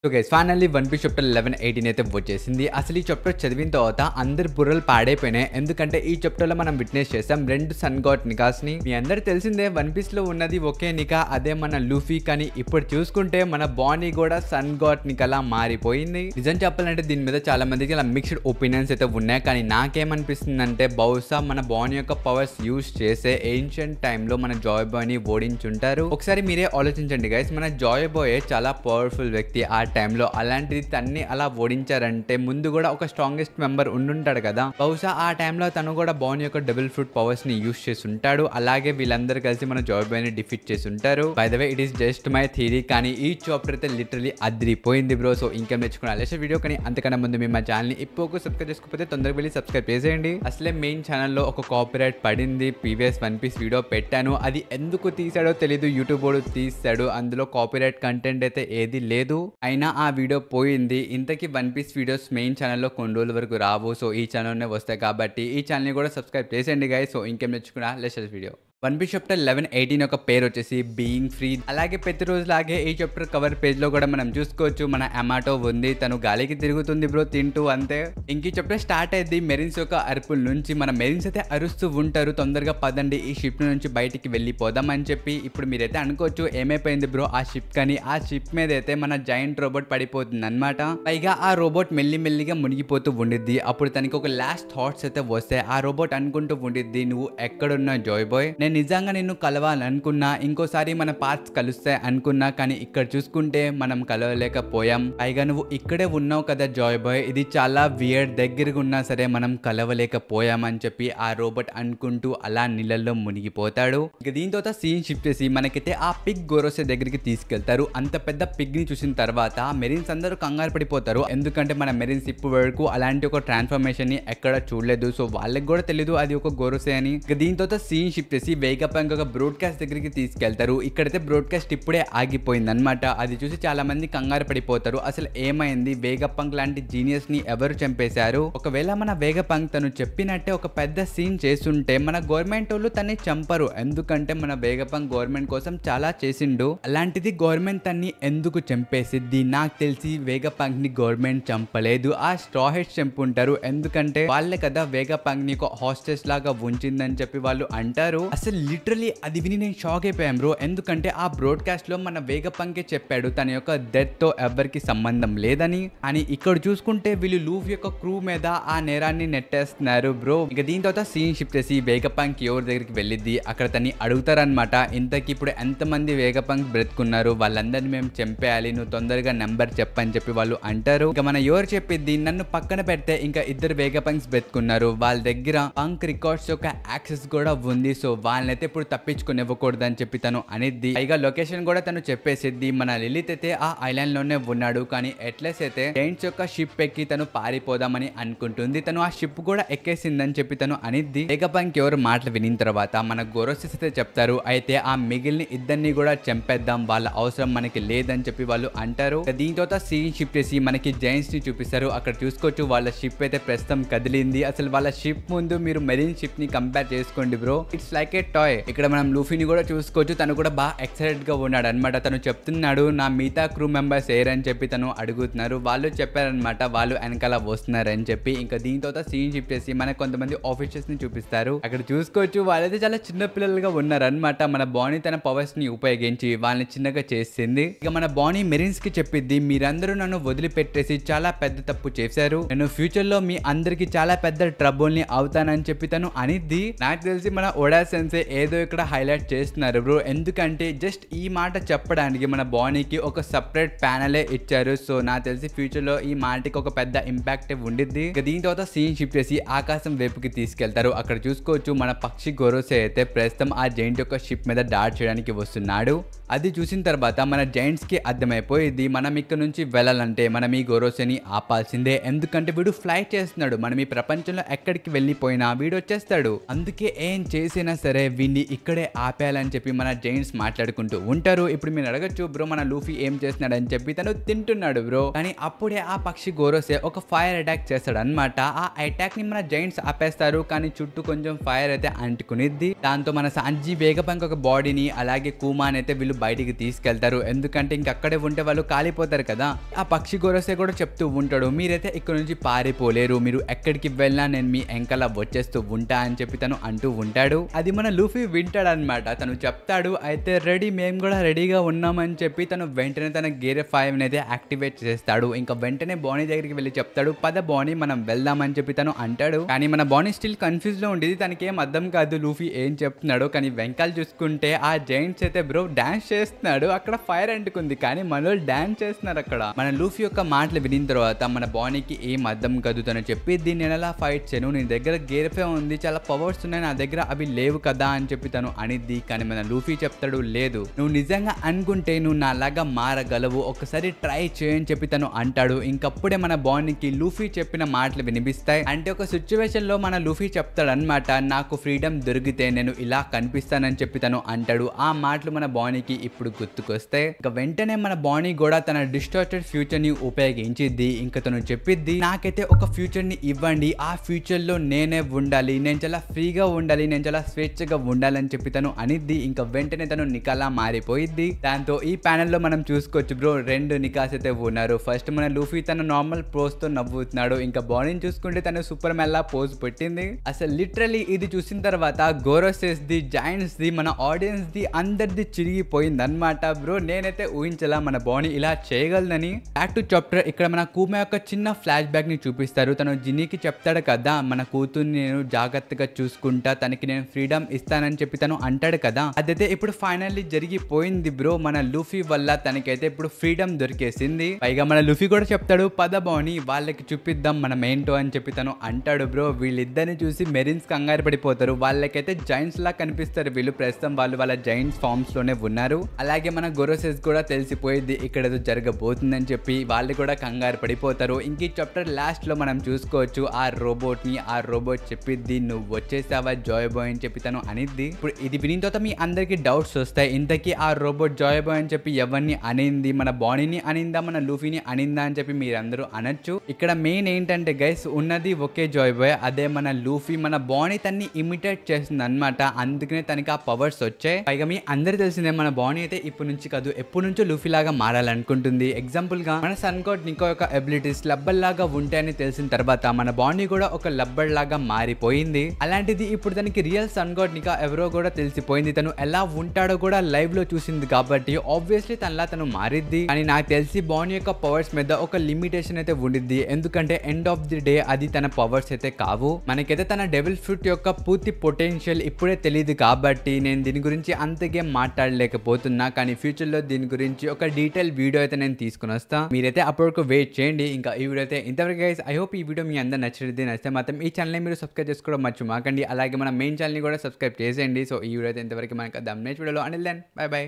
So guys finally One Piece chapter 11-18 అయితే వచ్చేసింది. అసలు ఈ చాప్టర్ చదివిన తర్వాత అందరి బుర్రలు పాడైపోయినాయి. ఎందుకంటే ఈ చాప్టర్ లో మనం విట్నెస్ చేసాం 2 సన్ గాడ్ నికాస్ ని. మీ అందరు తెలిసిందే వన్ పీస్ లో ఉన్నది ఒకే నికా, అదే మన లూఫీ. కానీ ఇప్పుడు చూసుకుంటే మన బానీ కూడా సన్ గాడ్ నికలా మారిపోయింది. నిజం చెప్పాలంటే దీని మీద చాలా మందికి ఇలా మిక్స్డ్ ఒపీనియన్స్ అయితే ఉన్నాయి. కానీ నాకేమనిపిస్తుంది అంటే బహుశా మన బానీ యొక్క పవర్స్ యూజ్ చేసే ఏన్షియంట్ టైమ్ లో మన జాయ్ బాయ్ ని ఓడించుంటారు. ఒకసారి మీరే ఆలోచించండి గైస్, మన జాయ్ బాయ్ చాలా పవర్ఫుల్ వ్యక్తి. ఆ టైంలో అలాంటిది తన్ని అలా ఓడించారంటే ముందు కూడా ఒక స్ట్రాంగెస్ట్ మెంబర్ ఉండుంటాడు కదా. బహుశా ఆ టైంలో తను కూడా బానీ యొక్క డబుల్ ఫ్రూట్ పవర్స్ ని యూజ్ చేసి ఉంటాడు. అలాగే వీళ్ళందరూ కలిసి మన జాయ్ బాయ్ ని డిఫీట్ చేసి ఉంటారు. By the way it is just my theory, కానీ ఈ చాప్టర్ అయితే లిటరలీ అదిరిపోయింది బ్రో. సో ఇంకా నేర్చుకున్న లేటెస్ట్ వీడియో, కానీ అంతకన్నా ముందు మీ మా ఛానల్ ని ఇప్పుడు సబ్స్క్రైబ్ చేసుకోకపోతే తొందరగా వెళ్ళి సబ్స్క్రైబ్ చేసేయండి. అసలే మెయిన్ ఛానల్లో ఒక కాపీరైట్ పడింది. ప్రీవియస్ వన్ పీస్ వీడియో పెట్టాను, అది ఎందుకు తీసాడో తెలీదు. యూట్యూబ్ వాడు తీసాడు, అందులో కాపీరైట్ కంటెంట్ అయితే ఏది లేదు. అయినా ఆ వీడియో పోయింది. ఇంతకీ వన్ పీస్ వీడియోస్ మెయిన్ ఛానల్లో కొన్ని రోజుల వరకు రావు. సో ఈ ఛానల్నే వస్తాయి కాబట్టి ఈ ఛానల్ని కూడా సబ్స్క్రైబ్ చేసేయండి గైస్. సో ఇంకేం నేర్చుకున్నా latest video. One Piece chapter 11-18 యొక్క పేరు వచ్చేసి బీయింగ్ ఫ్రీ. అలాగే ప్రతి రోజు లాగే ఈ చాప్టర్ కవర్ పేజ్ లో కూడా మనం చూసుకోవచ్చు మన అమాటో ఉంది. తను గాలికి తిరుగుతుంది బ్రో తింటూ, అంతే. ఇంక ఈ చాప్టర్ స్టార్ట్ అయింది మెరిన్స్ యొక్క అరుపుల నుంచి. మన మెరిన్స్ అయితే అరుస్తూ ఉంటారు, తొందరగా పదండి ఈ షిప్ నుంచి బయటికి వెళ్ళిపోదాం అని చెప్పి. ఇప్పుడు మీరైతే అనుకోవచ్చు ఏమైపోయింది బ్రో ఆ షిప్ కానీ. ఆ షిప్ మీద అయితే మన జైంట్ రోబోట్ పడిపోతుంది అనమాట. పైగా ఆ రోబోట్ మెల్లిమెల్లిగా మునిగిపోతూ ఉండిద్ది. అప్పుడు తనకి ఒక లాస్ట్ థాట్స్ అయితే వస్తాయి. ఆ రోబోట్ అనుకుంటూ ఉండిద్ది, నువ్వు ఎక్కడున్నా జాయ్ బాయ్, నేను నిజంగా నిన్ను కలవాలనుకున్నా, ఇంకోసారి మన పార్ట్స్ కలుస్తాయి అనుకున్నా, కానీ ఇక్కడ చూసుకుంటే మనం కలవలేకపోయాం. పైగా నువ్వు ఇక్కడే ఉన్నావు కదా జాయ్ బాయ్, ఇది చాలా వియర్డ్, దగ్గరగా ఉన్నా సరే మనం కలవలేకపోయామని చెప్పి ఆ రోబోట్ అనుకుంటూ అలా నీళ్ళల్లో మునిగిపోతాడు. ఇక దీంతో సీన్ షిఫ్ట్ చేసి మనకైతే ఆ పిగ్ గోరోసే దగ్గరికి తీసుకెళ్తారు. అంత పెద్ద పిగ్ ని చూసిన తర్వాత మెరిన్స్ అందరూ కంగారు పడిపోతారు. ఎందుకంటే మన మెరిన్స్ ఇప్పుడు వరకు అలాంటి ఒక ట్రాన్స్ఫర్మేషన్ ని ఎక్కడ చూడలేదు. సో వాళ్ళకి కూడా తెలీదు అది ఒక గోరోసే అని. ఇక దీంతో సీన్ షిఫ్ట్ చేసి వేగపంక్ ఒక బ్రాడ్కాస్ట్ దగ్గరికి తీసుకెళ్తారు. ఇక్కడైతే బ్రాడ్కాస్ట్ ఇప్పుడే ఆగిపోయింది అనమాట. అది చూసి చాలా మంది కంగారు పడిపోతారు. అసలు ఏమైంది, వేగపంక్ లాంటి జీనియస్ ని ఎవరు చంపేశారు? ఒకవేళ మన వేగపంక్ తను చెప్పినట్టే ఒక పెద్ద సీన్ చేస్తుంటే మన గవర్నమెంట్ వాళ్ళు తన్ని చంపరు. ఎందుకంటే మన వేగపంక్ గవర్నమెంట్ కోసం చాలా చేసిండు. అలాంటిది గవర్నమెంట్ తన్ని ఎందుకు చంపేసిద్ది? నాకు తెలిసి వేగపంక్ ని గవర్నమెంట్ చంపలేదు, ఆ స్ట్రా హెడ్స్ చంపుంటారు. ఎందుకంటే వాళ్ళే కదా వేగపంక్ ని ఒక హాస్టేజ్ లాగా ఉంచిందని చెప్పి వాళ్ళు అంటారు. అసలు లిటరలీ అది విని నేను షాక్ అయిపోయాను బ్రో. ఎందుకంటే ఆ బ్రాడ్కాస్ట్ లో మన వేగపంకే చెప్పాడు తన యొక్క డెత్ తో ఎవరికి సంబంధం లేదని. అని ఇక్కడ చూసుకుంటే వీళ్ళు లూఫీ యొక్క క్రూ మీద ఆ నేరాన్ని నెట్టేస్తున్నారు బ్రో. ఇక దీని తర్వాత సీన్ షిఫ్ట్ చేసి వేగపంక్ ఎవరి దగ్గరికి వెళ్ళిద్ది. అక్కడ తన్ని అడుగుతారనమాట, ఇంతకి ఇప్పుడు ఎంతమంది వేగపంక్ బ్రతుకున్నారు, వాళ్ళందరినీ మేము చంపేయాలి, నువ్వు తొందరగా నెంబర్ చెప్పని చెప్పి వాళ్ళు అంటారు. ఇక మన ఎవరు చెప్పిద్ది, నన్ను పక్కన పెడితే ఇంకా 2 వేగపంక్స్ బ్రతుకున్నారు, వాళ్ళ దగ్గర పంక్ రికార్డ్స్ యొక్క యాక్సెస్ కూడా ఉంది. సో వాళ్ళనైతే ఇప్పుడు తప్పించుకుని ఇవ్వకూడదు అని చెప్పి తను అనిద్ది. పైగా లొకేషన్ కూడా తను చెప్పేసిద్ది. మన లిలిత్ అయితే ఆ ఐలాండ్ లోనే ఉన్నాడు, కానీ ఎట్లెస్ అయితే జైంట్స్ యొక్క షిప్ ఎక్కి తను పారిపోదామని అనుకుంటుంది. తను ఆ షిప్ కూడా ఎక్కేసిందని చెప్పి తను అనిద్ది. వేగపంక్ ఎవరు మాటలు వినిన తర్వాత మన గోరోసిస్ అయితే చెప్తారు, అయితే ఆ మిగిలిన ఇద్దరిని కూడా చంపేద్దాం, వాళ్ళ అవసరం మనకి లేదని చెప్పి వాళ్ళు అంటారు. దీంతో సీన్ షిఫ్ట్ చేసి మనకి జైంట్స్ ని చూపిస్తారు. అక్కడ చూసుకోవచ్చు వాళ్ళ షిప్ అయితే ప్రస్తుతం కదిలింది. అసలు వాళ్ళ షిప్ ముందు మీరు మెరీన్ షిప్ ని కంపేర్ చేసుకోండి bro, it's like a toy. ఇక్కడ మనం లూఫీని కూడా చూసుకోవచ్చు, తను కూడా బాగా ఎక్సైటెడ్ గా ఉన్నాడు అనమాట. తను చెప్తున్నాడు నా మిగతా క్రూ మెంబర్స్ ఏరని చెప్పి తను అడుగుతున్నారు. వాళ్ళు చెప్పారనమాట వాళ్ళు వెనకాల వస్తున్నారని చెప్పి. ఇంకా దీంతో సీన్ షిఫ్ట్ చేసి మనకు కొంతమంది ఆఫీసర్స్ ని చూపిస్తారు. అక్కడ చూసుకోవచ్చు వాళ్ళైతే చాలా చిన్న పిల్లలుగా ఉన్నారనమాట. మన బానీ తన పవర్స్ ని ఉపయోగించి వాళ్ళని చిన్నగా చేసింది. ఇక మన బానీ మెరిన్స్ కి చెప్పిద్ది, మీరందరూ నన్ను వదిలిపెట్టేసి చాలా పెద్ద తప్పు చేశారు, నేను ఫ్యూచర్ లో మీ అందరికి చాలా పెద్ద ట్రబుల్ ని అవుతానని చెప్పి తను అనిద్ది. నాకు తెలిసి మన ఓడా సెన్సే ఏదో ఇక్కడ హైలైట్ చేస్తున్నారు బ్రో. ఎందుకంటే జస్ట్ ఈ మాట చెప్పడానికి మన బానీకి ఒక సెపరేట్ ప్యానలే ఇచ్చారు. సో నాకు తెలిసి ఫ్యూచర్ లో ఈ మాటకి ఒక పెద్ద ఇంపాక్ట్ ఉండిద్ది. దీని తర్వాత సీన్ షిఫ్ట్ చేసి ఆకాశం వైపుకి తీసుకెళ్తారు. అక్కడ చూసుకోవచ్చు మన పక్షి గోరోసే అయితే ప్రస్తుతం ఆ జైంట్ యొక్క షిప్ మీద డాట్ చేయడానికి వస్తున్నాడు. అది చూసిన తర్వాత మన జైంట్స్ కి అర్థమైపోయింది, మనం ఇక్కడ నుంచి వెళ్ళాలంటే మనం ఈ గోరోసేని ఆపాల్సిందే. ఎందుకంటే వీడు ఫ్లైట్ చేస్తున్నాడు, మనం ఈ ప్రపంచంలో ఎక్కడికి వెళ్ళిపోయినా వీడు వచ్చేస్తాడు. అందుకే ఏం చేసినా సరే వీడిని ఇక్కడే ఆపేయాలని చెప్పి మన జైంట్స్ మాట్లాడుకుంటూ ఉంటారు. ఇప్పుడు మీరు అడగచ్చు బ్రో మన లూఫీ ఏం చేస్తున్నాడు అని చెప్పి, తను తింటున్నాడు బ్రో. కానీ అప్పుడే ఆ పక్షి గోరోసే ఒక ఫైర్ అటాక్ చేస్తాడు అనమాట. ఆ అటాక్ ని మన జైంట్స్ ఆపేస్తారు, కానీ చుట్టూ కొంచెం ఫైర్ అయితే అంటుకునిద్ది. దాంతో మన సాంజీ వేగపంక ఒక బాడీని అలాగే కూమాన్ అయితే వీళ్ళు బయటికి తీసుకెళ్తారు. ఎందుకంటే ఇంకక్కడే ఉంటే వాళ్ళు కాలిపోతారు కదా. ఆ పక్షి గోరోసే కూడా చెప్తూ ఉంటాడు, మీరైతే ఇక్కడ నుంచి పారిపోలేరు, మీరు ఎక్కడికి వెళ్ళినా నేను మీ ఎంకలా వచ్చేస్తూ ఉంటా అని చెప్పి తను అంటూ ఉంటాడు. అది మన లూఫీ వింటాడు అనమాట. తను చెప్తాడు అయితే రెడీ, మేము కూడా రెడీగా ఉన్నామని చెప్పి తను వెంటనే తన గేర్ 5 అయితే యాక్టివేట్ చేస్తాడు. ఇంకా వెంటనే బానీ దగ్గరికి వెళ్ళి చెప్తాడు, పద బానీ మనం వెళ్దామని చెప్పి తను అంటాడు. కానీ మన బానీ స్టిల్ కన్ఫ్యూజ్ లో ఉండేది, తనకి ఏం అర్థం కాదు లూఫీ ఏం చెప్తున్నాడు. కానీ వెంకాల్ చూసుకుంటే ఆ జైంట్స్ అయితే బ్రో డాన్స్ చేస్తున్నాడు, అక్కడ ఫైర్ అంటుకుంది కానీ మనోళ్ళు డాన్స్ చేస్తున్నారు అక్కడ. మన లూఫీ యొక్క మాటలు వినిన తర్వాత మన బానీకి ఏం అర్థం కాదు. తను చెప్పి దీన్ని నేను ఎలా ఫైట్ చేయను, నీ దగ్గర గేర్ 5 ఉంది, చాలా పవర్స్ ఉన్నాయి, నా దగ్గర అవి లేవు కదా అని చెప్పి తను అనిద్ది. కానీ మన లూఫీ చెప్తాడు, లేదు నువ్వు నిజంగా అనుకుంటే నువ్వు నాలాగా మారగలవు, ఒకసారి ట్రై చేయని చెప్పి తను అంటాడు. ఇంకప్పుడే మన బానీకి లూఫీ చెప్పిన మాటలు వినిపిస్తాయి. అంటే ఒక సిచ్యువేషన్ లో మన లూఫీ చెప్తాడు అనమాట, నాకు ఫ్రీడమ్ దొరికితే నేను ఇలా కనిపిస్తానని చెప్పి తను అంటాడు. ఆ మాటలు మన బానీకి ఇప్పుడు గుర్తుకొస్తాయి. ఇక వెంటనే మన బానీ కూడా తన డిస్టార్టెడ్ ఫ్యూచర్ ని ఉపయోగించిద్ది. ఇంకా తను చెప్పిద్ది, నాకైతే ఒక ఫ్యూచర్ ని ఇవ్వండి, ఆ ఫ్యూచర్ లో నేనే ఉండాలి, నేను చాలా ఫ్రీగా ఉండాలి, నేను చాలా స్వేచ్ఛగా ఉండాలని చెప్పి తను అనిద్ది. ఇంకా వెంటనే తను నికాలా మారిపోయిద్ది. దాంతో ఈ ప్యానెల్ లో మనం చూసుకోవచ్చు బ్రో, 2 నికాస్ అయితే ఉన్నారు. ఫస్ట్ మన లూఫీ తన నార్మల్ పోజ్ తో నవ్వుతున్నాడు. ఇంకా బాడీని చూసుకుంటే తను సూపర్ మ్యాన్ లా పోజ్ పెట్టింది. అసలు లిటరలీ ఇది చూసిన తర్వాత గోరోసెస్ ది, జాయింట్స్ ది, మన ఆడియన్స్ ది అందరిది చిరిగిపోయింది అనమాట బ్రో. నేనైతే ఊహించలా మన బాడీ ఇలా చేయగలదని. Back to chapter. ఇక్కడ మన కూమా యొక్క చిన్న ఫ్లాష్ బ్యాక్ ని చూపిస్తారు. తను జిన్నీకి చెప్తాడు కదా, మన కూతుర్ని నేను జాగ్రత్తగా చూసుకుంటా, తనకి నేను ఫ్రీడమ్ ఇస్తానని చెప్పి తను అంటాడు కదా. అదైతే ఇప్పుడు ఫైనల్లీ జరిగిపోయింది బ్రో. మన లూఫీ వల్ల తనకైతే ఇప్పుడు ఫ్రీడమ్ దొరికేసింది. పైగా మన లూఫీ కూడా చెప్తాడు, పద బానీ వాళ్ళకి చూపిద్దాం మనం ఏంటో అని చెప్పి తను అంటాడు బ్రో. వీళ్ళిద్దరిని చూసి మెరిన్స్ కంగారు పడిపోతారు. వాళ్ళకైతే జైంట్స్ లా కనిపిస్తారు వీళ్ళు. ప్రస్తుతం వాళ్ళు వాళ్ళ జైంట్స్ ఫార్మ్స్ లోనే ఉన్నారు. అలాగే మన గోరోసెస్ కూడా తెలిసిపోయింది ఇక్కడ ఏదో జరగబోతుందని చెప్పి, వాళ్ళు కూడా కంగారు పడిపోతారు. ఇంక ఈ చాప్టర్ లాస్ట్ లో మనం చూసుకోవచ్చు ఆ రోబోట్ ని. ఆ రోబోట్ చెప్పిద్ది, నువ్వు వచ్చేసావా జాయ్ బాయ్ అని చెప్పి తను అనిద్ది. ఇప్పుడు ఇది వినిన తర్వాత మీ అందరికి డౌట్స్ వస్తాయి, ఇంతకీ ఆ రోబోట్ జాయ్ బాయ్ అని చెప్పి ఎవరిని అనింది, మన బాడీని అనిందా, మన లూఫీని అనిందా అని చెప్పి మీరందరూ అనొచ్చు. ఇక్కడ మెయిన్ ఏంటంటే గైస్, ఉన్నది ఒకే జాయ్ బాయ్, అదే మన లూఫీ. మన బాడీ తన్ని ఇమిటేట్ చేస్తుంది అనమాట, అందుకనే తనకి ఆ పవర్స్ వచ్చాయి. పైగా మీ అందరికి తెలిసిందే మన బాడీ అయితే ఇప్పటి నుంచి కాదు ఎప్పటి నుంచో లూఫీ లాగా మారాలనుకుంటుంది. ఎగ్జాంపుల్ గా మన సన్ గాడ్ నికో యొక్క ఎబిలిటీస్ లబ్బర్ లాగా ఉంటాయని తెలిసిన తర్వాత మన బాడీ కూడా ఒక లబ్బర్ లాగా మారిపోయింది. అలాంటిది ఇప్పుడు తనకి రియల్ సన్ గాడ్ నికా ఎవరో కూడా తెలిసిపోయింది. తను ఎలా ఉంటాడో కూడా లైవ్ లో చూసింది కాబట్టి ఆబ్వియస్లీ తనలా తను మారిద్ది. కానీ నాకు తెలిసి బాడీ యొక్క పవర్స్ మీద ఒక లిమిటేషన్ అయితే ఉండిద్ది, ఎందుకంటే ఎండ్ ఆఫ్ ది డే అది తన పవర్స్ అయితే కావు. మనకైతే తన డెవిల్ ఫ్రూట్ యొక్క పూర్తి పొటెన్షియల్ ఇప్పుడే తెలియదు కాబట్టి నేను దీని గురించి అంతగేం మాట్లాడలేకపోతున్నా. కానీ ఫ్యూచర్ లో దీని గురించి ఒక డీటెయిల్ వీడియో అయితే నేను తీసుకుని వస్తా. మీరైతే అప్పటివరకు వెయిట్ చేయండి. ఇంకా ఈ వీడియో అయితే ఇంతవరకు గైస్. ఐ హోప్ ఈ వీడియో మీ అందరూ నచ్చితే మాత్రం ఈ ఛానల్ మీరు సబ్స్క్రైబ్ చేసుకోవడం మర్చిపోకండి. అలాగే మన మెయిన్ ఛానల్ ని కూడా సబ్స్క్రైబ్ చేసేయండి. సో ఈ వీడియో అయితే ఇంతవరకు మనకు నెక్స్ట్ వీడియోలో. Until then bye by.